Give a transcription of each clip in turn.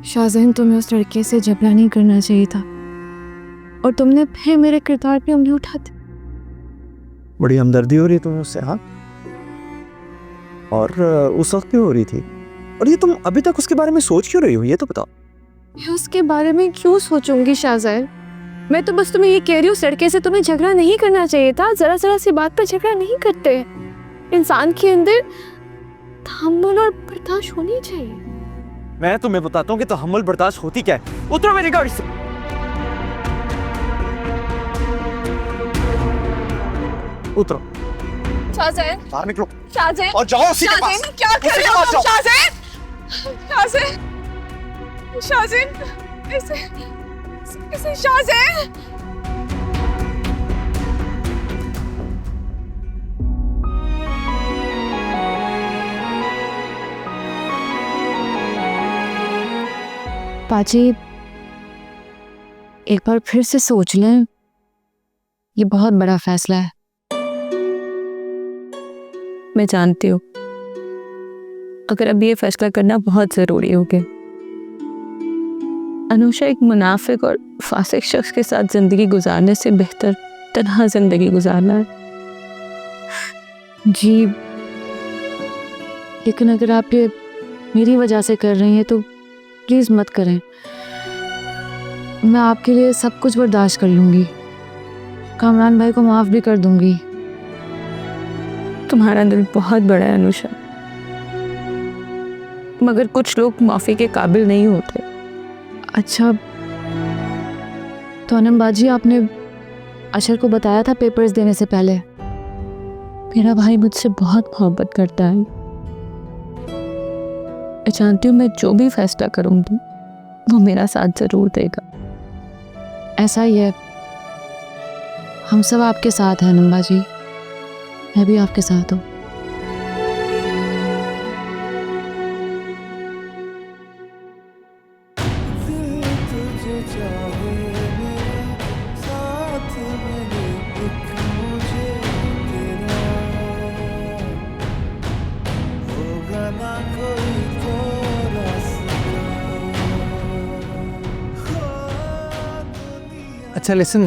शाहज़ैन, तुम्हें उस लड़के से झगड़ा नहीं करना चाहिए था और तुमने फिर मेरे किरदार पे उंगली उठा दी। बड़ी हमदर्दी हो रही है तुम्हें उससे, हाँ? और उस वक्त क्यों हो रही थी? और ये तुम अभी तक उसके बारे में सोच क्यों रही हो, ये तो बताओ। मैं उसके बारे में क्यों सोचूंगी शाहज़ैन? मैं तो बस तुम्हें ये कह रही हूँ, उस लड़के से तुम्हें झगड़ा नहीं करना चाहिए था। जरा जरा सी बात पर झगड़ा नहीं करते। इंसान के अंदर तहम्मुल और बर्दाश्त होनी चाहिए। मैं तुम्हें बताता हूँ कि तहम्मुल बर्दाश्त होती क्या है। उतरो मेरी गाड़ी से। उतरो। शाहज़ैन, बाहर निकलो शाहज़ैन, और जाओ उसी के पास। शाहज़ैन, क्या कर रहे हो तुम? शाहज़ैन, शाहज़ैन, शाहज़ैन, ऐसे शाहज़ैन। पाजी, एक बार फिर से सोच लें, ये बहुत बड़ा फैसला है। मैं जानती हूँ, अगर अब ये फैसला करना बहुत ज़रूरी हो गया। अनुषा एक मुनाफिक और फासिक शख्स के साथ ज़िंदगी गुजारने से बेहतर तन्हा ज़िंदगी गुजारना है। जी, लेकिन अगर आप ये मेरी वजह से कर रही हैं तो प्लीज़ मत करें। मैं आपके लिए सब कुछ बर्दाश्त कर लूँगी, कामरान भाई को माफ़ भी कर दूँगी। तुम्हारा दिल बहुत बड़ा है अनुषा, मगर कुछ लोग माफ़ी के काबिल नहीं होते। अच्छा, तो अनम बाजी, आपने अशर को बताया था पेपर्स देने से पहले? मेरा भाई मुझसे बहुत मोहब्बत करता है। मैं जानती हूँ मैं जो भी फैसला करूँगी वो मेरा साथ ज़रूर देगा। ऐसा ही है, हम सब आपके साथ हैं अनम बाजी, मैं भी आपके साथ हूँ। अच्छा listen,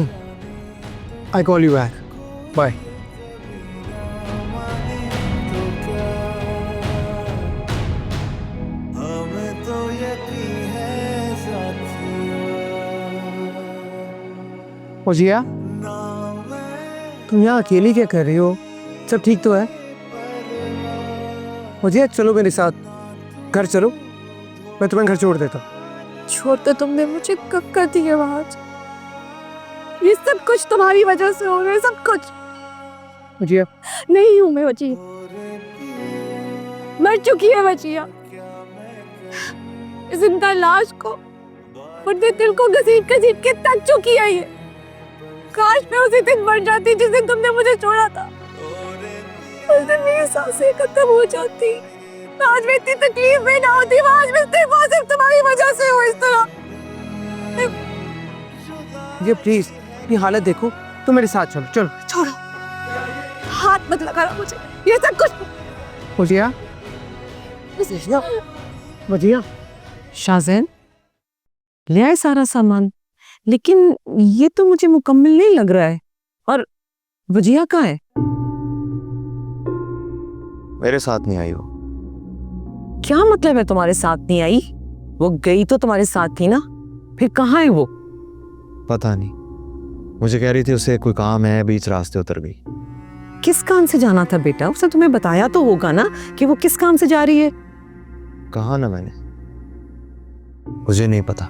I call you back, bye. Fauzia, तुम यहाँ अकेली क्या कर रही हो? सब ठीक तो है? फौजिया चलो मेरे साथ, घर चलो, मैं तुम्हें घर छोड़ देता हूँ। छोड़ तो तुमने मुझे कब कर दी आवाज? ये सब कुछ तुम्हारी वजह से हो रहा है, सब कुछ। फौजिया नहीं हूं मैं बची, मर चुकी है बचिया। जिंदा लाश को मुर्दे दिल को घसीट घसीट के थक चुकी है ये। काश मैं उसी दिन मर जाती जिस दिन तुमने मुझे छोड़ा था। उस दिन मेरी सांसें खत्म हो जाती, आज मैं इतनी तकलीफ में ना होती। आज मैं सिर्फ तुम्हारी वजह से हूँ इस तरह। ये प्लीज अपनी हालत देखो, तुम मेरे साथ चलो। चलो छोड़ो, हाथ मत लगा मुझे, ये सब कुछ। फौजिया, फौजिया। शाहज़ैन, ले आए सारा सामान, लेकिन ये तो मुझे मुकम्मल नहीं लग रहा है। और वजिया कहाँ है? मेरे साथ नहीं आई वो। क्या मतलब है तुम्हारे साथ नहीं आई? वो गई तो तुम्हारे साथ थी ना, फिर कहाँ है वो? पता नहीं, मुझे कह रही थी उसे कोई काम है, बीच रास्ते उतर गई। किस काम से जाना था बेटा? उसने तुम्हें बताया तो होगा ना कि वो किस काम से जा रही है। कहा ना मैंने, मुझे नहीं पता।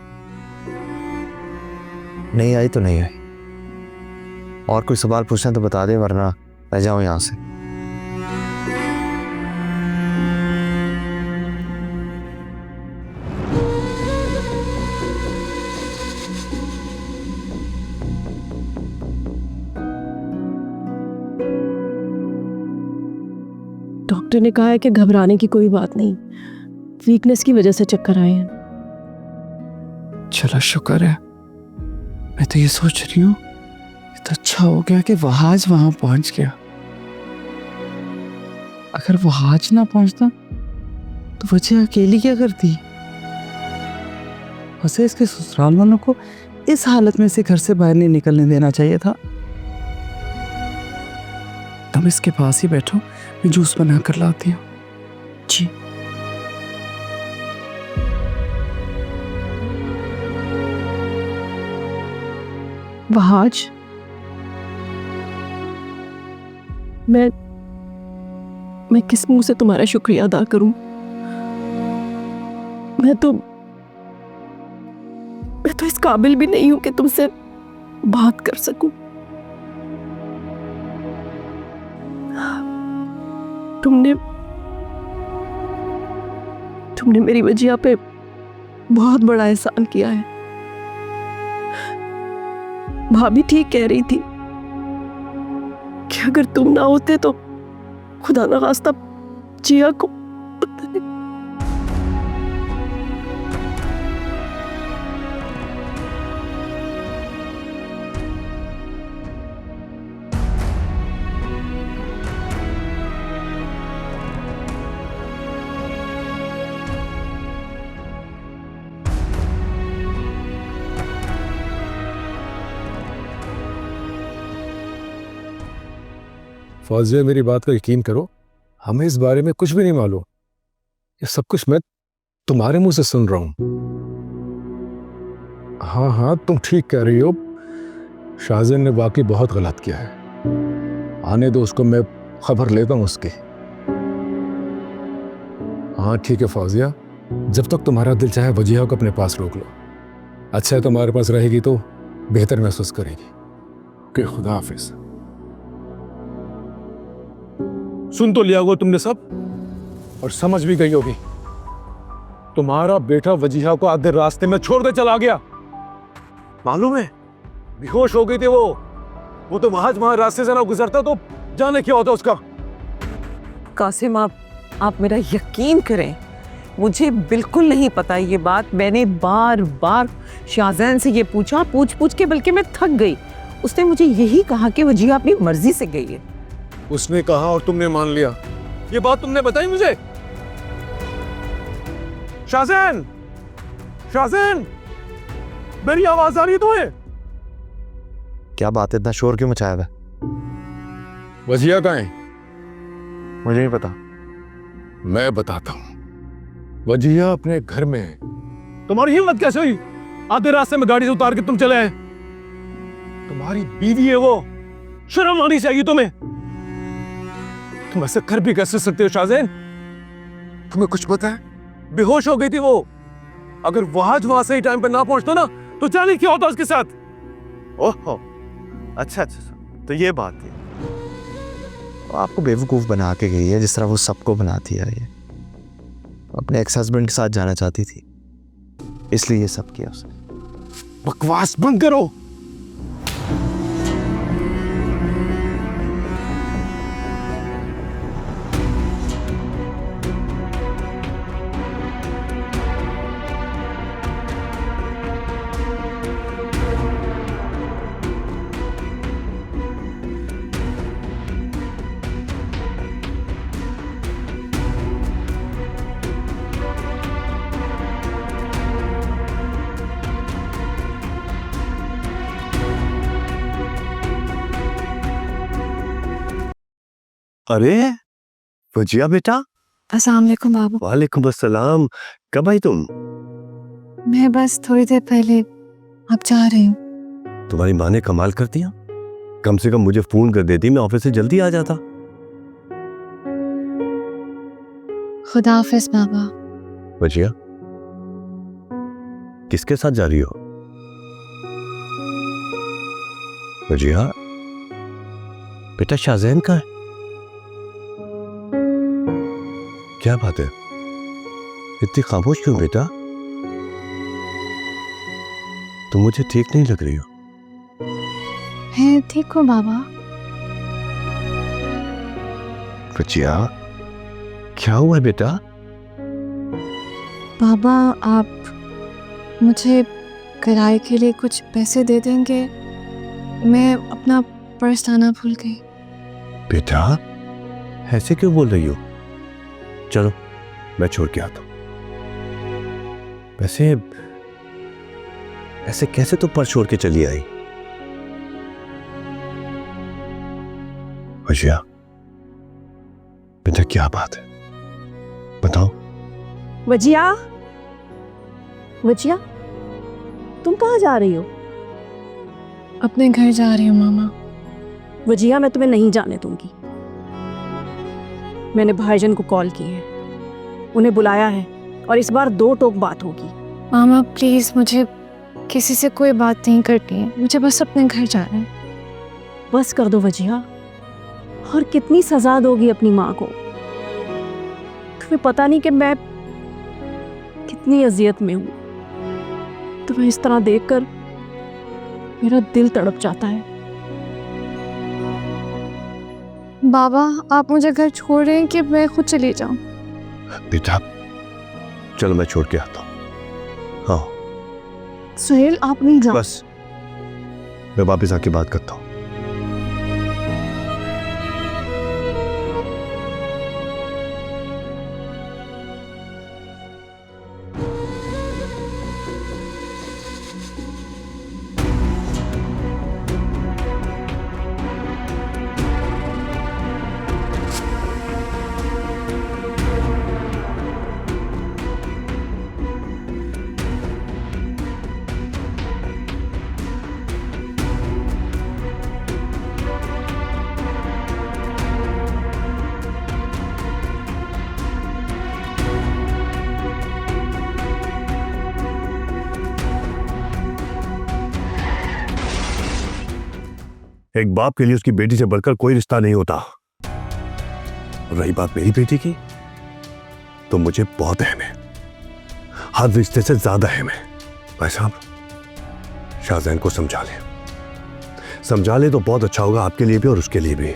नहीं आई तो नहीं आई। और कोई सवाल पूछना तो बता दे, वरना मैं जाऊं यहां से। डॉक्टर ने कहा है कि घबराने की कोई बात नहीं, वीकनेस की वजह से चक्कर आए हैं। चलो शुक्र है। मैं तो ये सोच रही हूँ, तो अच्छा हो गया कि वहाज वहां पहुंच गया। अगर वहाज ना पहुंचता तो वजह अकेली क्या करती? उसे इसके ससुराल वालों को इस हालत में से घर से बाहर नहीं निकलने देना चाहिए था। तुम इसके पास ही बैठो, मैं जूस बना कर लाती हूँ। जी। वहाज, मैं किस मुंह से तुम्हारा शुक्रिया अदा करूं? मैं तो इस काबिल भी नहीं हूं कि तुमसे बात कर सकूं। तुमने मेरी वजिया पे बहुत बड़ा एहसान किया है। भाभी ठीक कह रही थी कि अगर तुम ना होते तो खुदा ना खास्ता जिया को फौजिया, मेरी बात का यकीन करो, हमें इस बारे में कुछ भी नहीं मालूम। ये सब कुछ मैं तुम्हारे मुंह से सुन रहा हूं। हाँ हाँ, तुम ठीक कह रही हो। शाहजैन ने वाकई बहुत गलत किया है। आने दो उसको, मैं खबर लेता हूं उसकी। हाँ ठीक है फौजिया, जब तक तुम्हारा दिल चाहे वजिया को अपने पास रोक लो। अच्छा है, तुम्हारे पास रहेगी तो बेहतर महसूस करेगी। कि खुदा हाफिज। सुन तो लिया होगा तुमने सब, और समझ भी गई होगी। तुम्हारा बेटा वजीहा को आधे रास्ते में छोड़ दे चला गया। मालूम है, बेहोश हो गई थी वो तो वहां रास्ते से ना गुजरता तो जाने क्या होता उसका। कासिम, आप मेरा यकीन करें, मुझे बिल्कुल नहीं पता ये बात। मैंने बार बार शाहजैन से ये पूछा, पूछ के बल्कि मैं थक गई। उसने मुझे यही कहा कि वजीहा अपनी मर्जी से गई है। उसने कहा और तुमने मान लिया। ये बात तुमने बताई मुझे? शाहजैन, शाहजैन, मेरी आवाज आ रही है तुम्हें? क्या बात है, इतना शोर क्यों मचाया हुआ है? वजिया कहाँ है? मुझे नहीं पता। मैं बताता हूं। वजिया अपने घर में है। तुम्हारी हिम्मत कैसे हुई आधे रास्ते में गाड़ी से उतार के तुम चले आए? तुम्हारी बीवी है वो, शर्म आनी चाहिए तुम्हें। तुम ऐसे कर भी कैसे सकते हो शाहजैन? तुम्हें कुछ पता है? बेहोश हो गई थी वो। अगर वहां सही टाइम पे ना पहुंचता ना तो जाने क्या होता उसके साथ। ओहो, अच्छा, तो ये बात है। वो आपको बेवकूफ़ बना के गई है, जिस तरह वो सबको बनाती है। ये अपने एक्स हस्बैंड के साथ जाना चाहती थी, इसलिए ये सब किया उसने। बकवास बंद करो। अरे वजिया बेटा। अस्सलाम वालेकुम बाबू। वालेकुम अस्सलाम। कब आई तुम? मैं बस थोड़ी देर पहले अब जा रही हूँ। तुम्हारी माँ ने कमाल कर दिया। कम से कम मुझे फोन कर देती, मैं ऑफिस से जल्दी आ जाता। खुदा हाफिज बाबा। वजिया, किसके साथ जा रही हो? वजिया बेटा, शाहजैन कहाँ है? क्या बात है, इतनी खामोश क्यों बेटा? तुम मुझे ठीक नहीं लग रही हो। मैं ठीक हूँ बाबा। बच्चिया, क्या हुआ है बेटा? बाबा, आप मुझे किराए के लिए कुछ पैसे दे देंगे? मैं अपना पर्स लाना भूल गई। बेटा, ऐसे क्यों बोल रही हो? चलो मैं छोड़ के आता हूँ। वैसे ऐसे कैसे तो पर छोड़ के चली आई? वजिया, बेटा क्या बात है, बताओ। वजिया, वजिया, तुम कहाँ जा रही हो? अपने घर जा रही हूँ मामा। वजिया, मैं तुम्हें नहीं जाने दूंगी। मैंने भाईजान को कॉल की है, उन्हें बुलाया है और इस बार 2 टोक बात होगी। मामा प्लीज, मुझे किसी से कोई बात नहीं करनी है, मुझे बस अपने घर जाना है। बस कर दो वजिया, और कितनी सजा दोगी अपनी माँ को? तुम्हें पता नहीं कि मैं कितनी अजियत में हूं। तुम्हें इस तरह देखकर मेरा दिल तड़प जाता है। बाबा, आप मुझे घर छोड़ रहे हैं कि मैं खुद चली जाऊं? बेटा चलो मैं छोड़ के आता हूँ। हाँ सुहेल, आप नहीं जाओ। बस मैं वापस आके बात करता हूँ। एक बाप के लिए उसकी बेटी से बढ़कर कोई रिश्ता नहीं होता। और रही बात मेरी बेटी की, तो मुझे बहुत अहम है, हर रिश्ते से ज्यादा अहम है। भाई साहब, शाहजैन को समझा ले तो बहुत अच्छा होगा, आपके लिए भी और उसके लिए भी।